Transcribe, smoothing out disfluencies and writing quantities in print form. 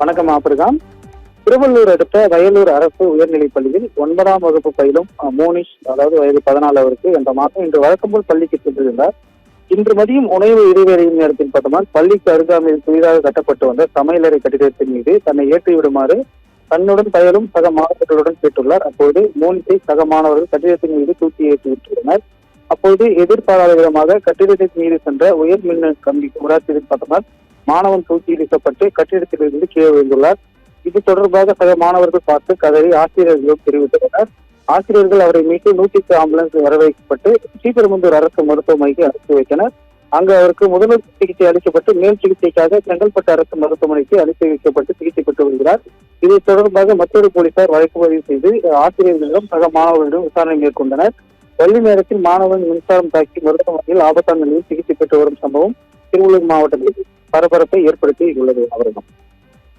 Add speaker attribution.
Speaker 1: வணக்கம் ஆபிரகாம். திருவள்ளூர் அடுத்த வயலூர் அரசு உயர்நிலைப் பள்ளியில் 9ஆம் வகுப்பு பயிலும் மோனிஷ், அதாவது வயது 14 அவருக்கு என்ற மாதம் இன்று வழக்கம்போல் பள்ளிக்கு சென்றிருந்தார். இன்று மதியம் உணவு இடைவேளையின் நேரத்தில் பார்த்தோம்னால் பள்ளிக்கு அருகாமையில் புதிதாக கட்டப்பட்டு வந்த சமையலறை கட்டிடத்தின் மீது தன்னை ஏற்றி விடுமாறு தன்னுடன் பயிலும் சக மாணவர்களுடன் கேட்டுள்ளார். அப்போது மோனிஷை சக மாணவர்கள் கட்டிடத்தின் மீது தூக்கி ஏற்றி விட்டுள்ளனர். அப்போது எதிர்பாராத விதமாக கட்டிடத்தின் மீது சென்ற உயர் மின் கம்பி உராசியில் பார்த்தோம்னால் மாணவன் தூக்கி இழுக்கப்பட்டு கட்டிடத்திலிருந்து கீழே விழுந்துள்ளார். இது தொடர்பாக சக மாணவர்கள் பார்த்து கதறி ஆசிரியர்களும் தெரிவித்துள்ளனர். ஆசிரியர்கள் அவரை மீட்டு 108 ஆம்புலன்ஸ் வரவைக்கப்பட்டு ஸ்ரீபெரும்புதூர் அரசு மருத்துவமனைக்கு அனுப்பி வைத்தனர். அங்கு அவருக்கு முதல் சிகிச்சை அளிக்கப்பட்டு மேல் சிகிச்சைக்காக செங்கல்பட்டு அரசு மருத்துவமனைக்கு அனுப்பி வைக்கப்பட்டு சிகிச்சை பெற்று வருகிறார். இது தொடர்பாக மற்றொரு போலீசார் வழக்கு பதிவு செய்து ஆசிரியர்களிடம் சக மாணவர்களிடம் விசாரணை மேற்கொண்டனர். பள்ளி நேரத்தில் மாணவன் மின்சாரம் தாக்கி மருத்துவமனையில் ஆபத்தான நிலையில் சிகிச்சை பெற்று வரும் சம்பவம் திருவள்ளூர் மாவட்டத்தில் பரபரப்பை ஏற்படுத்தி உள்ளது. அவர்கள்